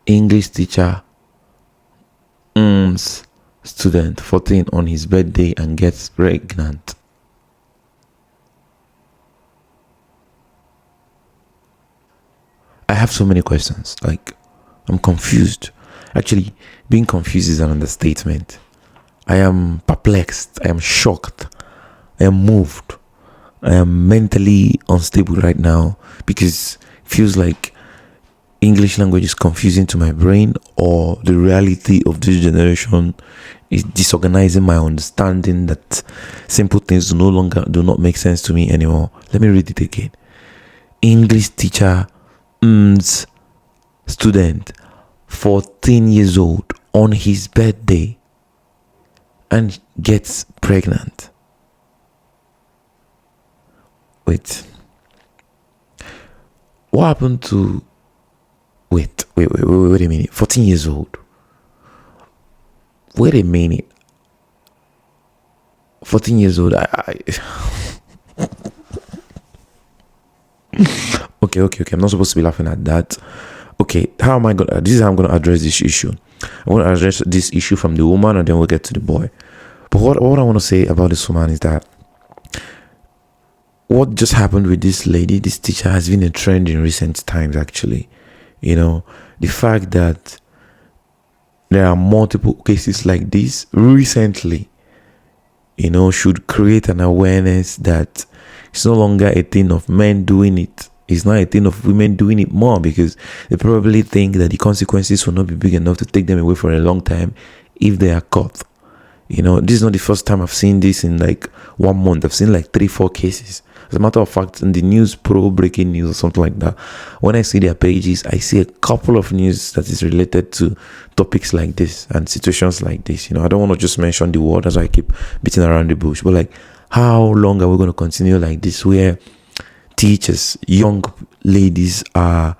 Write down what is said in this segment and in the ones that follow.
English teacher student 14 on his birthday and gets pregnant. I have so many questions. Like, I'm confused. Actually, being confused is an understatement. I am perplexed. I am shocked. I am moved. I am mentally unstable right now because it feels like English language is confusing to my brain, or the reality of this generation is disorganizing my understanding that simple things do not make sense to me anymore. Let me read it again. English teacher student 14 years old on his birthday and gets pregnant. Wait. What happened to wait a minute. 14 years old. Wait a minute. 14 years old. Okay. I'm not supposed to be laughing at that. Okay, how am I going to... This is how I'm going to address this issue. I'm going to address this issue from the woman, and then we'll get to the boy. But what I want to say about this woman is that what just happened with this lady, this teacher, has been a trend in recent times, actually. You know, the fact that there are multiple cases like this recently, you know, should create an awareness that it's no longer a thing of men doing it. It's not a thing of women doing it more, because they probably think that the consequences will not be big enough to take them away for a long time if they are caught. You know, this is not the first time I've seen this in like 1 month. I've seen like 3-4 cases. As a matter of fact, in the news, breaking news or something like that, when I see their pages, I see a couple of news that is related to topics like this and situations like this. You know, I don't want to just mention the word, as I keep beating around the bush, but like, how long are we going to continue like this, where teachers, young ladies are,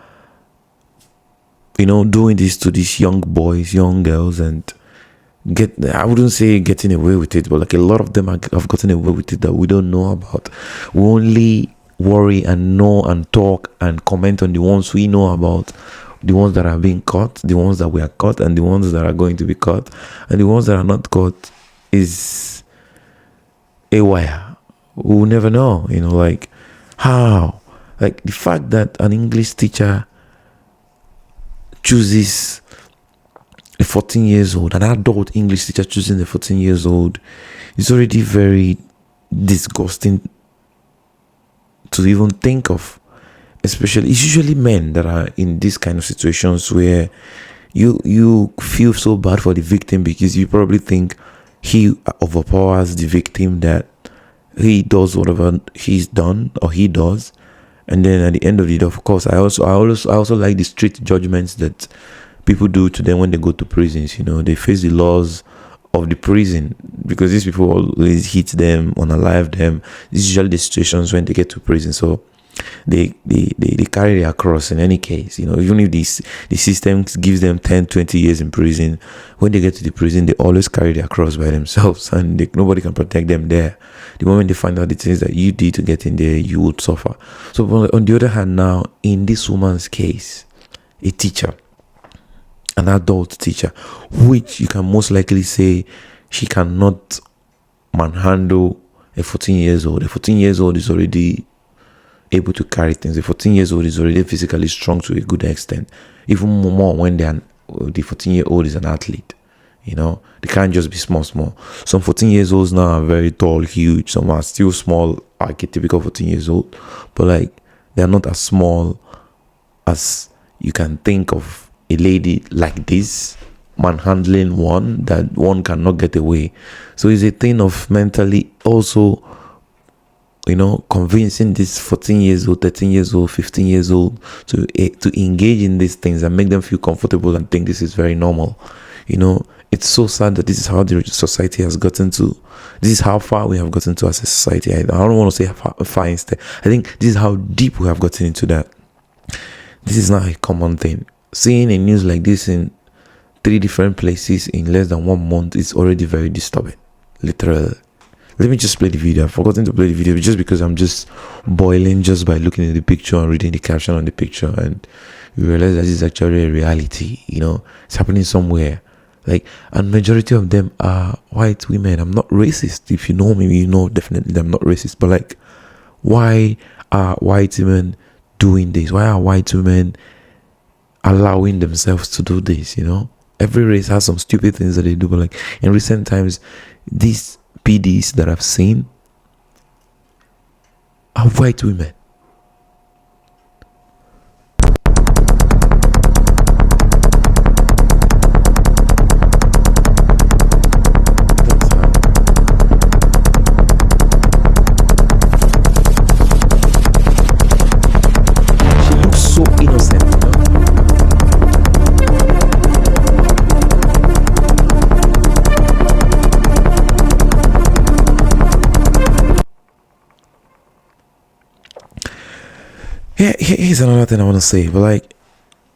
you know, doing this to these young boys, young girls, and I wouldn't say getting away with it, but like a lot of them have gotten away with it that we don't know about. We only worry and know and talk and comment on the ones we know about, the ones that are being caught, the ones that we are caught, and the ones that are going to be caught, and the ones that are not caught is a wire. We'll never know, you know, like how, like the fact that an English teacher chooses a 14 years old, an adult English teacher choosing a 14 years old, is already very disgusting to even think of. Especially, it's usually men that are in these kind of situations where you feel so bad for the victim, because you probably think he overpowers the victim, that he does whatever he's done or he does, and then at the end of the day, of course, I also like the strict judgments that people do to them when they go to prisons. You know, they face the laws of the prison, because these people always hit them, unalive them. This is usually the situations when they get to prison, so they carry their cross in any case. You know, even if the system gives them 10-20 years in prison, when they get to the prison, they always carry their cross by themselves, and nobody can protect them there. The moment they find out the things that you did to get in there, you would suffer. So on the other hand, now in this woman's case, a teacher, an adult teacher, which you can most likely say she cannot manhandle a 14 years old. A 14 years old is already able to carry things. A 14 years old is already physically strong to a good extent, even more when the 14-year-old is an athlete. You know, they can't just be small. Some 14 years olds now are very tall, huge. Some are still small, archetypical 14 years old, but like, they're not as small as you can think of a lady like this manhandling one that one cannot get away. So it's a thing of mentally also, you know, convincing this 14 years old, 13 years old, 15 years old to engage in these things and make them feel comfortable and think this is very normal. You know, it's so sad that this is how the society has gotten to. This is how far we have gotten to as a society. I don't want to say far instead. I think this is how deep we have gotten into that. This is not a common thing. Seeing a news like this in 3 different places in less than 1 month is already very disturbing. Literally. Let me just play the video. I've forgotten to play the video just because I'm just boiling just by looking at the picture and reading the caption on the picture. And you realize that this is actually a reality. It's happening somewhere. Like, and majority of them are white women. I'm not racist. If you know me, you know definitely that I'm not racist. But like, why are white women doing this? Why are white women allowing themselves to do this? Every race has some stupid things that they do. But like, in recent times, these PDs that I've seen are white women. She looks so innocent. Here's another thing I want to say. But like,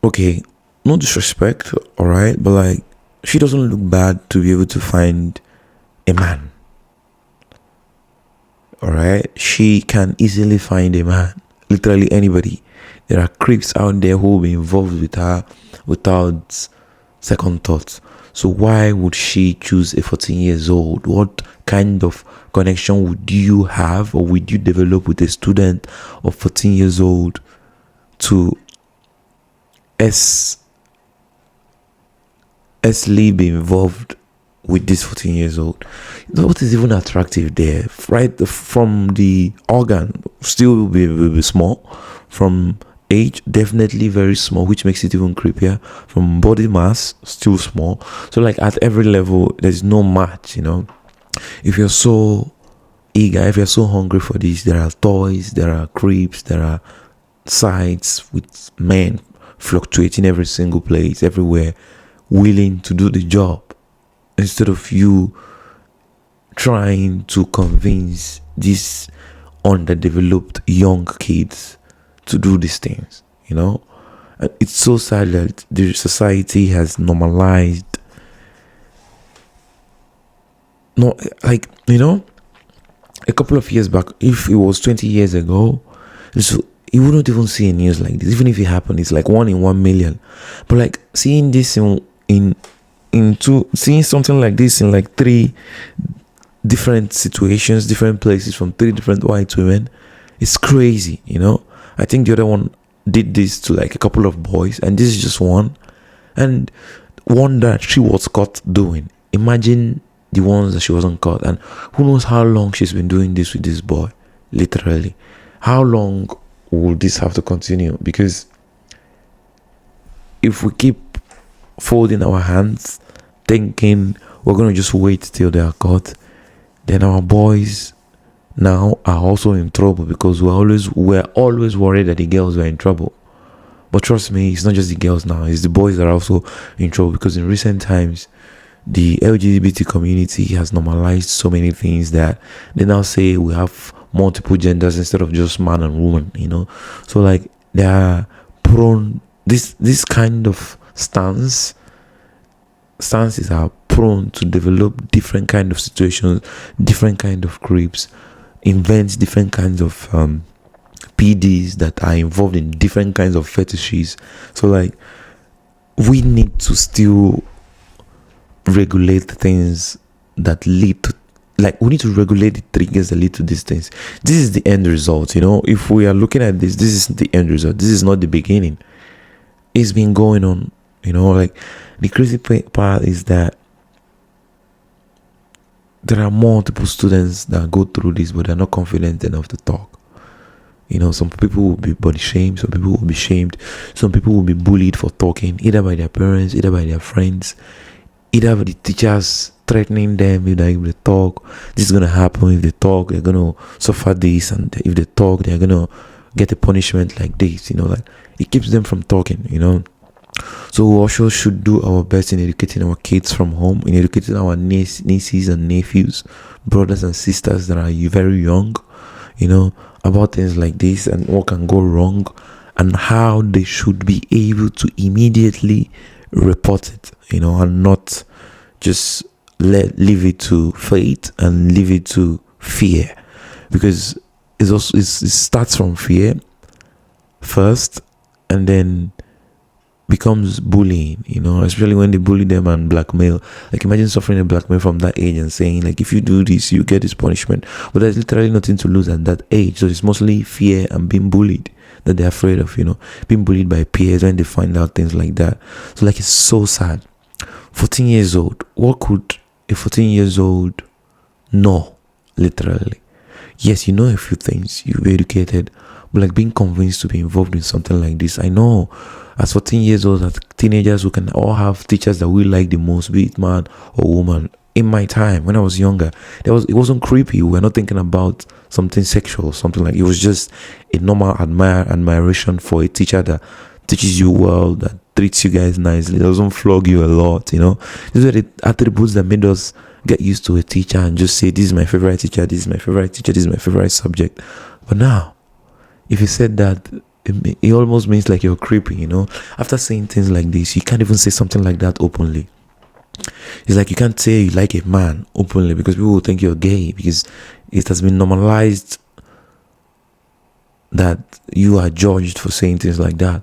okay, no disrespect, all right, but like, she doesn't look bad to be able to find a man. All right, she can easily find a man. Literally anybody. There are creeps out there who will be involved with her without second thoughts. So why would she choose a 14 years old? What kind of connection would you have, or would you develop with a student of 14 years old to be involved with this 14 years old? What is even attractive there? Right, from the organ, still will be small. From age, definitely very small, which makes it even creepier. From body mass, still small. So like, at every level, there's no match. If you're so eager, if you're so hungry for this, there are toys, there are creeps, there are sites with men fluctuating every single place, everywhere, willing to do the job, instead of you trying to convince these underdeveloped young kids to do these things. It's so sad that the society has normalized, a couple of years back, if it was 20 years ago, you wouldn't even see a news like this. Even if it happened, it's like 1 in 1 million. But like, seeing this seeing something like this in like 3 different situations, different places, from 3 different white women, it's crazy. I think the other one did this to like a couple of boys, and this is just one, and one that she was caught doing. Imagine the ones that she wasn't caught, and who knows how long she's been doing this with this boy. Literally, how long will this have to continue? Because if we keep folding our hands, thinking we're going to just wait till they are caught, then our boys now are also in trouble, because we're always worried that the girls were in trouble. But trust me, it's not just the girls now, it's the boys that are also in trouble, because in recent times, the LGBT community has normalized so many things that they now say we have multiple genders instead of just man and woman. So like, they are prone, this kind of stances are prone to develop different kind of situations, different kind of creeps, invent different kinds of PDs that are involved in different kinds of fetishes. So like, we need to still regulate things that lead to, like, we need to regulate the triggers that lead to these things. This is the end result. If we are looking at this is the end result. This is not the beginning. It's been going on. Like, the crazy part is that there are multiple students that go through this, but they're not confident enough to talk. Some people will be body shamed, some people will be shamed, some people will be bullied for talking, either by their parents, either by their friends, either by the teachers threatening them. If they talk, this is going to happen. If they talk, they're going to suffer this, and if they talk, they're going to get a punishment like this. Like, it keeps them from talking. So we also should do our best in educating our kids from home, in educating our nieces and nephews, brothers and sisters that are very young, about things like this and what can go wrong, and how they should be able to immediately report it, and not just leave it to fate and leave it to fear, because it starts from fear first, and then becomes bullying, especially when they bully them and blackmail. Like, imagine suffering a blackmail from that age and saying, like, if you do this, you get this punishment. But there's literally nothing to lose at that age. So it's mostly fear and being bullied that they're afraid of, being bullied by peers when they find out things like that. So, like, it's so sad. 14 years old. What could a 14 years old know? Literally. Yes, you know a few things. You'll be educated. But, like, being convinced to be involved in something like this, I know as 14 years old, as teenagers, who can all have teachers that we like the most, be it man or woman. In my time, when I was younger, it wasn't creepy. We were not thinking about something sexual, something like, it was just a normal admiration for a teacher that teaches you well, that treats you guys nicely, doesn't flog you a lot. These are the attributes that made us get used to a teacher and just say, this is my favorite teacher, this is my favorite teacher, this is my favorite subject. But now, if you said that, it almost means like you're creepy, After saying things like this, you can't even say something like that openly. It's like you can't say you like a man openly because people will think you're gay, because it has been normalized that you are judged for saying things like that.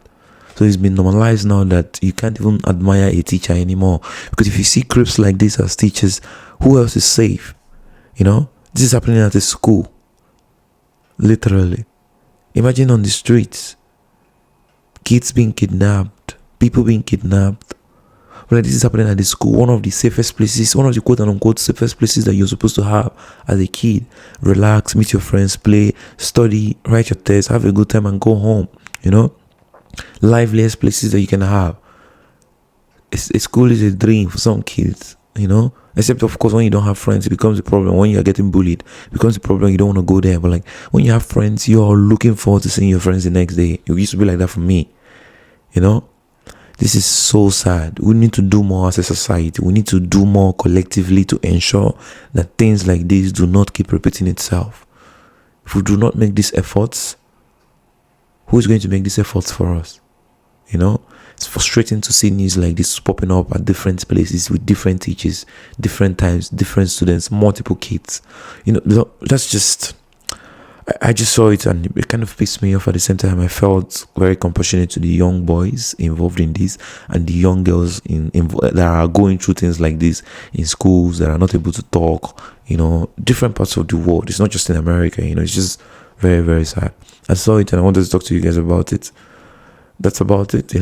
So it's been normalized now that you can't even admire a teacher anymore, because if you see creeps like this as teachers, who else is safe? This is happening at a school. Literally. Imagine on the streets, kids being kidnapped, people being kidnapped. Well, this is happening at the school, one of the safest places, one of the quote-unquote safest places that you're supposed to have as a kid. Relax, meet your friends, play, study, write your tests, have a good time and go home, Liveliest places that you can have. A school is a dream for some kids, Except, of course, when you don't have friends, it becomes a problem. When you are getting bullied, it becomes a problem. You don't want to go there. But, like, when you have friends, you're looking forward to seeing your friends the next day. It used to be like that for me. This is so sad. We need to do more as a society. We need to do more collectively to ensure that things like this do not keep repeating itself. If we do not make these efforts, who is going to make these efforts for us? It's frustrating to see news like this popping up at different places with different teachers, different times, different students, multiple kids. That's just, I just saw it and it kind of pissed me off. At the same time, I felt very compassionate to the young boys involved in this and the young girls that are going through things like this in schools, that are not able to talk, different parts of the world. It's not just in America, it's just very, very sad. I saw it and I wanted to talk to you guys about it. That's about it,